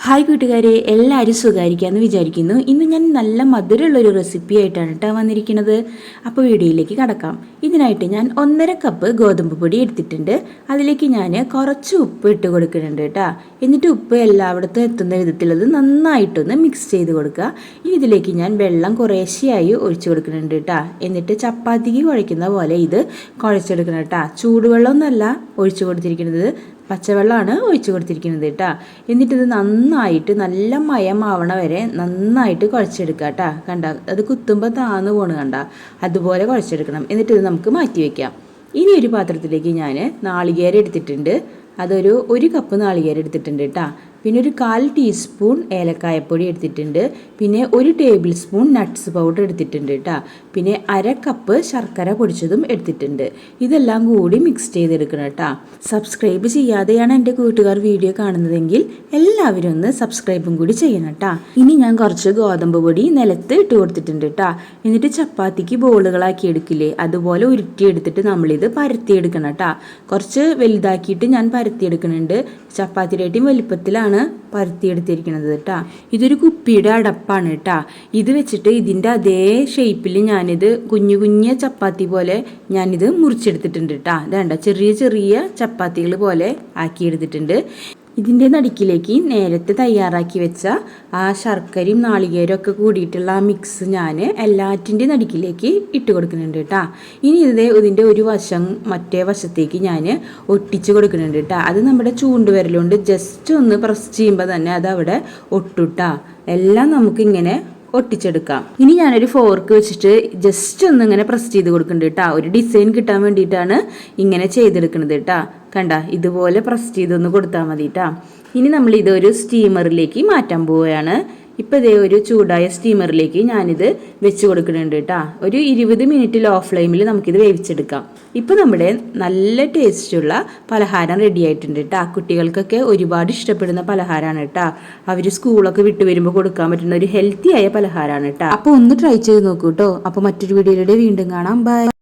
Hi കൂട്ടുകാരെ, എല്ലാവരും സുഖമായിരിക്കാമെന്ന് വിചാരിക്കുന്നു. ഇന്ന് ഞാൻ നല്ല മധുരമുള്ളൊരു റെസിപ്പി ആയിട്ടാണ് കേട്ടോ വന്നിരിക്കുന്നത്. അപ്പോൾ വീഡിയോയിലേക്ക് കടക്കാം. ഇതിനായിട്ട് ഞാൻ 1.5 കപ്പ് ഗോതമ്പ് പൊടി എടുത്തിട്ടുണ്ട്. അതിലേക്ക് ഞാൻ കുറച്ച് ഉപ്പ് ഇട്ട് കൊടുക്കുന്നുണ്ട് കേട്ടോ. എന്നിട്ട് ഉപ്പ് എല്ലായിടത്തും എത്തുന്ന വിധത്തിലത് നന്നായിട്ടൊന്ന് മിക്സ് ചെയ്ത് കൊടുക്കുക. ഇനി ഇതിലേക്ക് ഞാൻ വെള്ളം കുറേശ്ശെയായി ഒഴിച്ചു കൊടുക്കുന്നുണ്ട് കേട്ടോ. എന്നിട്ട് ചപ്പാത്തിക്ക് കുഴയ്ക്കുന്ന പോലെ ഇത് കുഴച്ചെടുക്കണം കേട്ടോ. ചൂടുവെള്ളമൊന്നുമല്ല ഒഴിച്ചു കൊടുത്തിരിക്കുന്നത്, പച്ചവെള്ളമാണ് ഒഴിച്ചു കൊടുത്തിരിക്കുന്നത് കേട്ടോ. എന്നിട്ടിത് നന്നായിട്ട് നല്ല മയമാവണ വരെ നന്നായിട്ട് കുഴച്ചെടുക്കുക കേട്ടോ. കണ്ട, അത് കുത്തുമ്പോൾ താന്ന് പോണ് കണ്ട, അതുപോലെ കുഴച്ചെടുക്കണം. എന്നിട്ടിത് നമുക്ക് മാറ്റി വയ്ക്കാം. ഇനി ഒരു പാത്രത്തിലേക്ക് ഞാൻ നാളികേരം എടുത്തിട്ടുണ്ട്. അതൊരു 1 കപ്പ് നാളികേരം എടുത്തിട്ടുണ്ട് കേട്ടോ. പിന്നെ ഒരു 1/4 ടീസ്പൂൺ ഏലക്കായപ്പൊടി എടുത്തിട്ടുണ്ട്. പിന്നെ 1 ടേബിൾ സ്പൂൺ നട്ട്സ് പൗഡർ എടുത്തിട്ടുണ്ട് കേട്ടോ. പിന്നെ 1/2 കപ്പ് ശർക്കര പൊടിച്ചതും എടുത്തിട്ടുണ്ട്. ഇതെല്ലാം കൂടി മിക്സ് ചെയ്തെടുക്കണം കേട്ടോ. സബ്സ്ക്രൈബ് ചെയ്യാതെയാണ് എൻ്റെ കൂട്ടുകാർ വീഡിയോ കാണുന്നതെങ്കിൽ എല്ലാവരും ഒന്ന് സബ്സ്ക്രൈബും കൂടി ചെയ്യണം കേട്ടോ. ഇനി ഞാൻ കുറച്ച് ഗോതമ്പ് പൊടി നിലത്ത് ഇട്ട് കൊടുത്തിട്ടുണ്ട് കേട്ടോ. എന്നിട്ട് ചപ്പാത്തിക്ക് ബോളുകളാക്കി എടുക്കില്ലേ, അതുപോലെ ഉരുട്ടിയെടുത്തിട്ട് നമ്മളിത് പരത്തിയെടുക്കണം കേട്ടോ. കുറച്ച് വലുതാക്കിയിട്ട് ഞാൻ പരത്തിയെടുക്കുന്നുണ്ട്. ചപ്പാത്തിയുടെയും വലിപ്പത്തിലാണ് പരത്തിയെടുത്തിരിക്കുന്നത് കേട്ടോ. ഇതൊരു കുപ്പിയുടെ അടപ്പാണ് കേട്ടോ. ഇത് വെച്ചിട്ട് ഇതിൻ്റെ അതേ ഷേപ്പിൽ ഞാനിത് കുഞ്ഞു കുഞ്ഞ ചപ്പാത്തി പോലെ ഞാനിത് മുറിച്ചെടുത്തിട്ടുണ്ട് കേട്ടോ. വേണ്ട, ചെറിയ ചെറിയ ചപ്പാത്തികൾ പോലെ ആക്കിയെടുത്തിട്ടുണ്ട്. ഇതിൻ്റെ നടുക്കിലേക്ക് നേരത്തെ തയ്യാറാക്കി വെച്ച ആ ശർക്കരയും നാളികേരും ഒക്കെ കൂടിയിട്ടുള്ള ആ മിക്സ് ഞാൻ എല്ലാറ്റിൻ്റെ നടുക്കിലേക്ക് ഇട്ട് കൊടുക്കുന്നുണ്ട് കേട്ടോ. ഇനി ഇതിൻ്റെ ഒരു വശം മറ്റേ വശത്തേക്ക് ഞാൻ ഒട്ടിച്ച് കൊടുക്കുന്നുണ്ട് കേട്ടോ. അത് നമ്മുടെ ചൂണ്ടുവിരലുകൊണ്ട് ജസ്റ്റ് ഒന്ന് പ്രസ് ചെയ്യുമ്പോൾ തന്നെ അത് അവിടെ ഒട്ടുട്ടാ. എല്ലാം നമുക്കിങ്ങനെ ഒട്ടിച്ചെടുക്കാം. ഇനി ഞാനൊരു ഫോർക്ക് വെച്ചിട്ട് ജസ്റ്റ് ഒന്ന് ഇങ്ങനെ പ്രസ് ചെയ്ത് കൊടുക്കുന്നുണ്ട് കേട്ടോ. ഒരു ഡിസൈൻ കിട്ടാൻ വേണ്ടിയിട്ടാണ് ഇങ്ങനെ ചെയ്തെടുക്കുന്നത് കേട്ടോ. കണ്ട, ഇതുപോലെ പ്രസ് ചെയ്തൊന്ന് കൊടുത്താൽ മതി കേട്ടോ. ഇനി നമ്മൾ ഇതൊരു സ്റ്റീമറിലേക്ക് മാറ്റാൻ പോവുകയാണ്. ഇപ്പോൾ ഇതേ ഒരു ചൂടായ സ്റ്റീമറിലേക്ക് ഞാനിത് വെച്ച് കൊടുക്കുന്നുണ്ട് കേട്ടോ. ഒരു 20 മിനിറ്റ് ലോ ഫ്ലെയിമിൽ നമുക്കിത് വേവിച്ചെടുക്കാം. ഇപ്പോൾ നമ്മുടെ നല്ല ടേസ്റ്റുള്ള പലഹാരം റെഡി ആയിട്ടുണ്ട് കേട്ടോ. കുട്ടികൾക്കൊക്കെ ഒരുപാട് ഇഷ്ടപ്പെടുന്ന പലഹാരമാണ് കേട്ടോ. അവർ സ്കൂളൊക്കെ വിട്ട് വരുമ്പോൾ കൊടുക്കാൻ പറ്റുന്ന ഒരു ഹെൽത്തി ആയ പലഹാരമാണ് കേട്ടോ. അപ്പോൾ ഒന്ന് ട്രൈ ചെയ്ത് നോക്കൂ കേട്ടോ. അപ്പോൾ മറ്റൊരു വീഡിയോയിലൂടെ വീണ്ടും കാണാം. ബൈ.